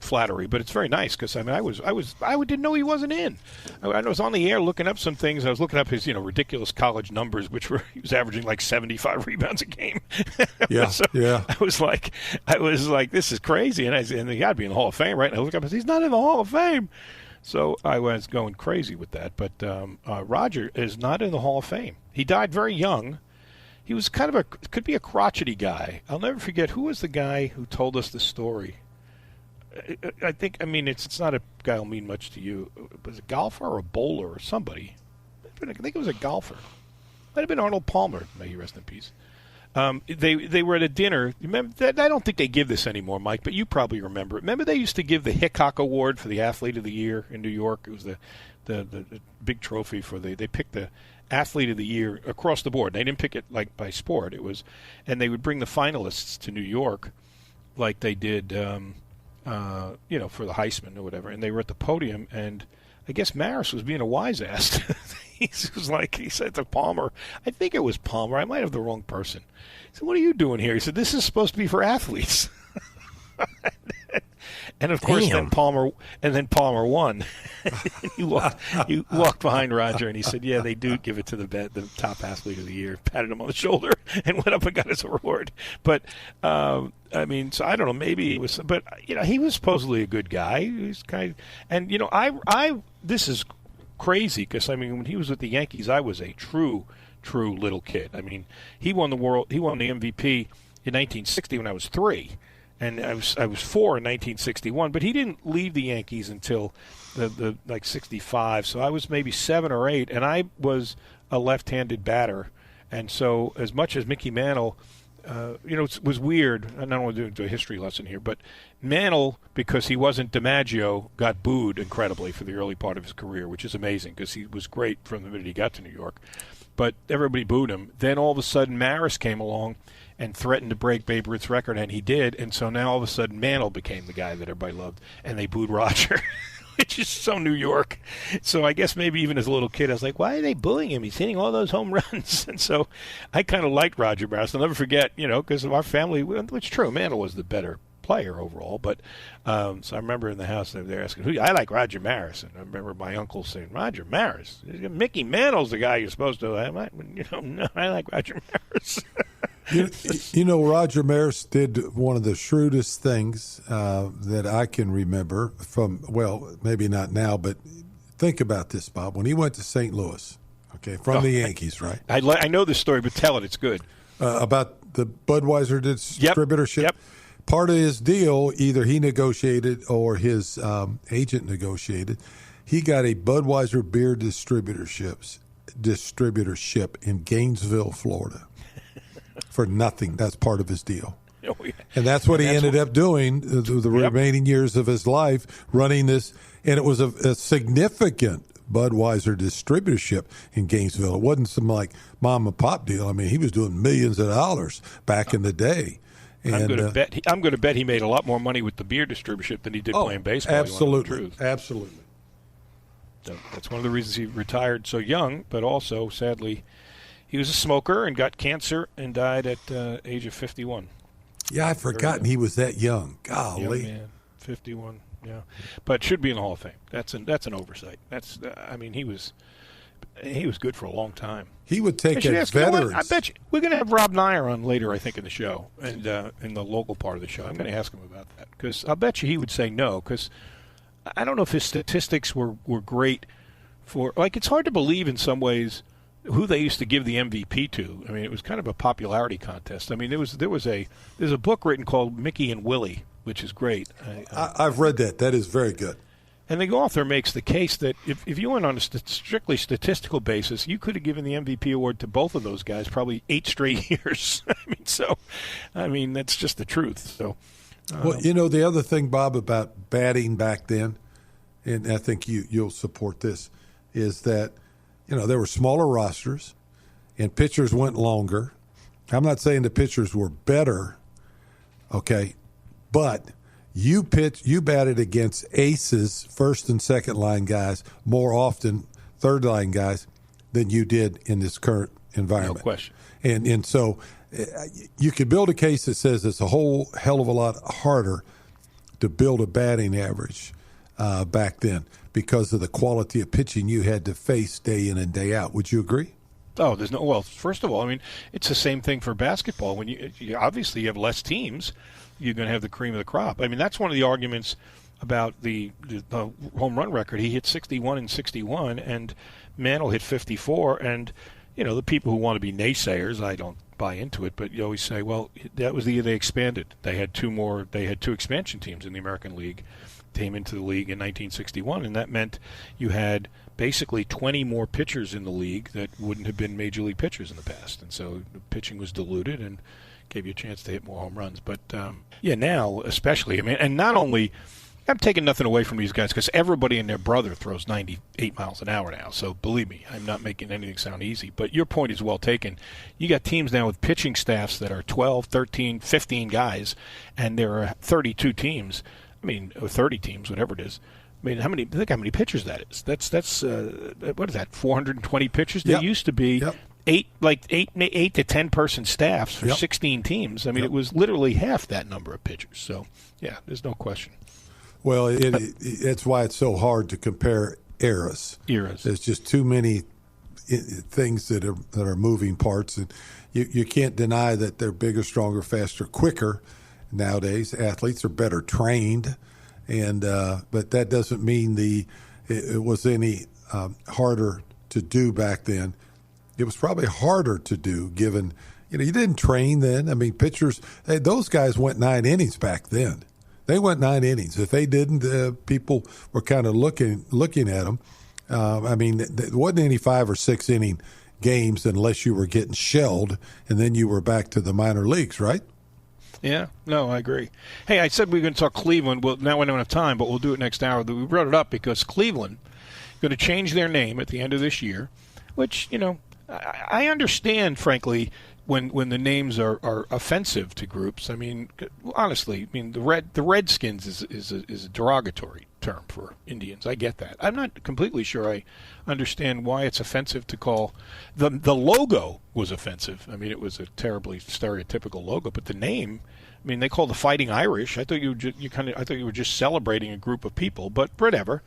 S5: flattery, but it's very nice because I didn't know he wasn't in. I was on the air looking up some things. I was looking up his ridiculous college numbers, which were he was averaging like 75 rebounds a game.
S6: Yeah,
S5: so
S6: yeah.
S5: I was like, this is crazy, and he got to be in the Hall of Fame, right? And I look up and he's not in the Hall of Fame. So I was going crazy with that. But Roger is not in the Hall of Fame. He died very young. He was kind of could be a crotchety guy. I'll never forget who was the guy who told us the story. I think, it's not a guy who'll mean much to you. Was it a golfer or a bowler or somebody? I think it was a golfer. Might have been Arnold Palmer. May he rest in peace. They were at a dinner. Remember, I don't think they give this anymore, Mike, but you probably remember it. Remember they used to give the Hickok Award for the Athlete of the Year in New York? It was the big trophy for they picked the Athlete of the Year across the board. They didn't pick it like by sport. It was, and they would bring the finalists to New York, like they did, for the Heisman or whatever. And they were at the podium, and I guess Maris was being a wise ass. He said to Palmer, I think it was Palmer. I might have the wrong person. He said, "What are you doing here?" He said, "This is supposed to be for athletes." And of course, then Palmer won. He walked behind Roger, and he said, "Yeah, they do give it to the top athlete of the year." Patted him on the shoulder and went up and got his award. But so I don't know. Maybe it was, but he was supposedly a good guy. He was and this is crazy because when he was with the Yankees, I was a true little kid. He won the MVP in 1960 when I was 3. And I was 4 in 1961, but he didn't leave the Yankees until the 65. So I was maybe 7 or 8, and I was a left-handed batter. And so as much as Mickey Mantle, it was weird. I don't want to do a history lesson here, but Mantle, because he wasn't DiMaggio, got booed incredibly for the early part of his career, which is amazing because he was great from the minute he got to New York. But everybody booed him. Then all of a sudden Maris came along and threatened to break Babe Ruth's record, and he did. And so now all of a sudden Mantle became the guy that everybody loved, and they booed Roger, which is so New York. So I guess maybe even as a little kid, I was like, why are they booing him? He's hitting all those home runs. And so I kind of liked Roger Maris. I'll never forget, because of our family, which is true, Mantle was the better player overall. But so I remember in the house they're asking, I like Roger Maris. And I remember my uncle saying, Roger Maris? Mickey Mantle's the guy you're supposed to have. No, I like Roger Maris.
S6: Roger Maris did one of the shrewdest things that I can remember from, well, maybe not now, but think about this, Bob. When he went to St. Louis, from the Yankees, right?
S5: I know this story, but tell it. It's good.
S6: About the Budweiser distributorship.
S5: Yep.
S6: Part of his deal, either he negotiated or his agent negotiated, he got a Budweiser beer distributorship in Gainesville, Florida. For nothing. That's part of his deal. Oh, yeah. And that's what he ended up doing the remaining years of his life, running this. And it was a significant Budweiser distributorship in Gainesville. It wasn't some like mom and pop deal. He was doing millions of dollars back in the day. And,
S5: I'm going to bet he made a lot more money with the beer distributorship than he did playing baseball.
S6: Absolutely.
S5: So that's one of the reasons he retired so young, but also, sadly, he was a smoker and got cancer and died at age of 51.
S6: Yeah, I'd forgotten he was that young. Golly.
S5: Young man, 51, yeah. But should be in the Hall of Fame. That's an oversight. He was good for a long time.
S6: He would take as veterans.
S5: I bet you we're going to have Rob Nyer on later, I think, in the show, and in the local part of the show. I'm going to ask him about that because I'll bet you he would say no because I don't know if his statistics were great for – it's hard to believe in some ways – who they used to give the MVP to. It was kind of a popularity contest. There's a book written called Mickey and Willie, which is great.
S6: I've read that. That is very good.
S5: And the author makes the case that if you went on a strictly statistical basis, you could have given the MVP award to both of those guys probably 8 straight years. That's just the truth. So,
S6: the other thing, Bob, about batting back then, and I think you'll support this, is that there were smaller rosters, and pitchers went longer. I'm not saying the pitchers were better, but you batted against aces, first and second line guys, more often third line guys, than you did in this current environment.
S5: No question.
S6: And so you could build a case that says it's a whole hell of a lot harder to build a batting average back then because of the quality of pitching you had to face day in and day out. Would you agree?
S5: Oh, there's no. Well, first of all, I mean, it's the same thing for basketball. When you obviously you have less teams, you're going to have the cream of the crop. I mean, that's one of the arguments about the home run record. He hit 61 and 61, and Mantle hit 54. And the people who want to be naysayers, I don't buy into it, but you always say, well, that was the year they expanded. They had two expansion teams in the American League. Came into the league in 1961, and that meant you had basically 20 more pitchers in the league that wouldn't have been major league pitchers in the past, and so the pitching was diluted and gave you a chance to hit more home runs. But now especially, I mean, and not only, I'm taking nothing away from these guys because everybody and their brother throws 98 miles an hour now, so believe me, I'm not making anything sound easy. But your point is well taken. You got teams now with pitching staffs that are 12, 13, 15 guys, and there are 32 teams. I mean, 30 teams, whatever it is. I mean, think how many pitchers that is. That's what is that? 420 pitchers. There used to be eight to 10 person staffs for 16 teams. I mean, it was literally half that number of pitchers. So, yeah, there's no question.
S6: Well, it's why it's so hard to compare eras. There's just too many things that are moving parts, and you can't deny that they're bigger, stronger, faster, quicker. Nowadays, athletes are better trained, and but that doesn't mean it was any harder to do back then. It was probably harder to do given you didn't train then. I mean, pitchers, those guys went 9 innings back then. They went 9 innings. If they didn't, people were kind of looking at them. I mean, there wasn't any 5 or 6 inning games unless you were getting shelled, and then you were back to the minor leagues, right?
S5: Yeah, no, I agree. Hey, I said we were going to talk Cleveland. Well, now we don't have time, but we'll do it next hour. We brought it up because Cleveland is going to change their name at the end of this year, which, I understand, frankly, when the names are offensive to groups. I mean, honestly, the Redskins is a derogatory term for Indians. I get that. I'm not completely sure I understand why it's offensive to call the logo was offensive. I mean, it was a terribly stereotypical logo, but the name, I mean, they call the Fighting Irish. I thought you were just celebrating a group of people, but whatever.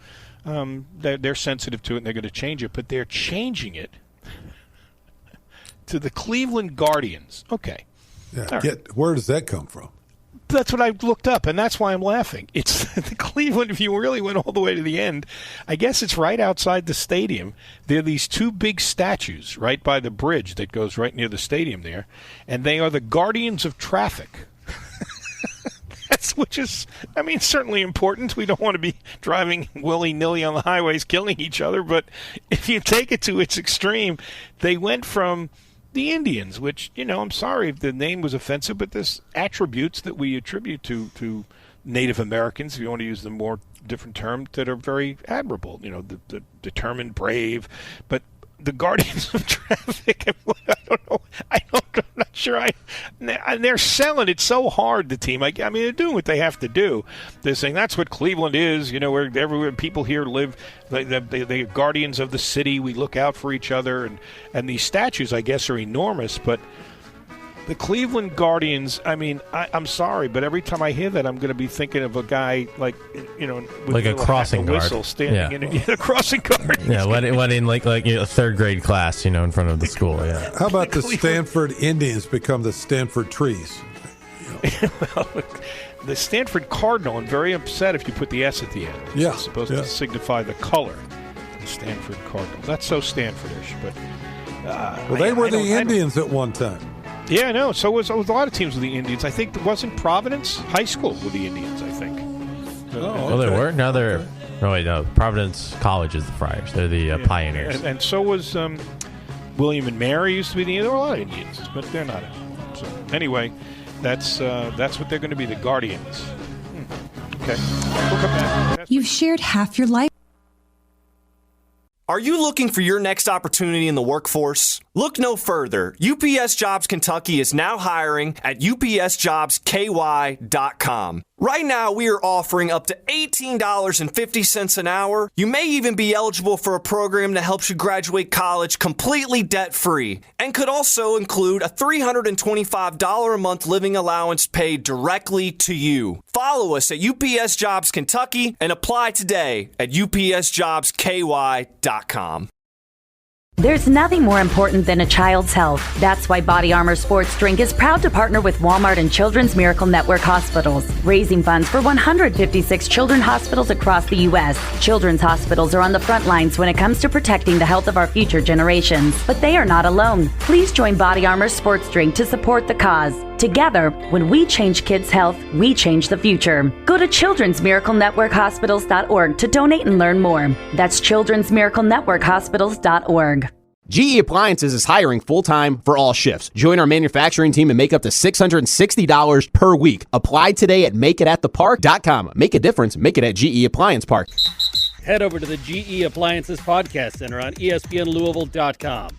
S5: They're sensitive to it and they're going to change it, but they're changing it to the Cleveland Guardians. Okay.
S6: Yeah, where does that come from?
S5: That's what I looked up, and that's why I'm laughing. It's the Cleveland, if you really went all the way to the end, I guess it's right outside the stadium. There are these 2 big statues right by the bridge that goes right near the stadium there, and they are the guardians of traffic. Which is, I mean, certainly important. We don't want to be driving willy-nilly on the highways killing each other, but if you take it to its extreme, they went from the Indians, which, I'm sorry if the name was offensive, but there's attributes that we attribute to Native Americans, if you want to use the more different term, that are very admirable. The determined, brave, but the guardians of traffic, I don't know. I'm not sure. And they're selling it so hard, the team. I mean, they're doing what they have to do. They're saying that's what Cleveland is. Where everywhere people here live, they're guardians of the city. We look out for each other. And these statues, I guess, are enormous. But the Cleveland Guardians, I mean, I'm sorry, but every time I hear that, I'm going to be thinking of a guy with
S7: like a crossing guard,
S5: whistle standing in a crossing guard.
S7: Yeah, what in like a 3rd grade class, in front of the school. Yeah.
S6: How about the Stanford Indians become the Stanford Trees?
S5: Well, the Stanford Cardinal, I'm very upset if you put the S at the end.
S6: Yeah,
S5: it's supposed to signify the color. The Stanford Cardinal. That's so Stanfordish, but
S6: they were the Indians at one time.
S5: Yeah, I know. So was a lot of teams with the Indians. I think it wasn't Providence High School with the Indians, I think.
S7: Oh, they were? Now they're... No, wait, no. Providence College is the Friars. They're the Pioneers.
S5: And so was William and Mary used to be the... There were a lot of Indians, but they're not anymore. So anyway, that's what they're going to be, the Guardians. Okay. We'll come back.
S17: You've shared half your life.
S1: Are you looking for your next opportunity in the workforce? Look no further. UPS Jobs Kentucky is now hiring at upsjobsky.com. Right now, we are offering up to $18.50 an hour. You may even be eligible for a program that helps you graduate college completely debt-free and could also include a $325 a month living allowance paid directly to you. Follow us at UPS Jobs Kentucky and apply today at upsjobsky.com.
S2: There's nothing more important than a child's health. That's why Body Armor Sports Drink is proud to partner with Walmart and Children's Miracle Network hospitals, raising funds for 156 children's hospitals across the U.S. Children's hospitals are on the front lines when it comes to protecting the health of our future generations. But they are not alone. Please join Body Armor Sports Drink to support the cause. Together, when we change kids' health, we change the future. Go to childrensmiraclenetworkhospitals.org to donate and learn more. That's childrensmiraclenetworkhospitals.org.
S3: GE Appliances is hiring full-time for all shifts. Join our manufacturing team and make up to $660 per week. Apply today at makeitattthepark.com. Make a difference. Make it at GE Appliance Park.
S4: Head over to the GE Appliances Podcast Center on ESPNLouisville.com.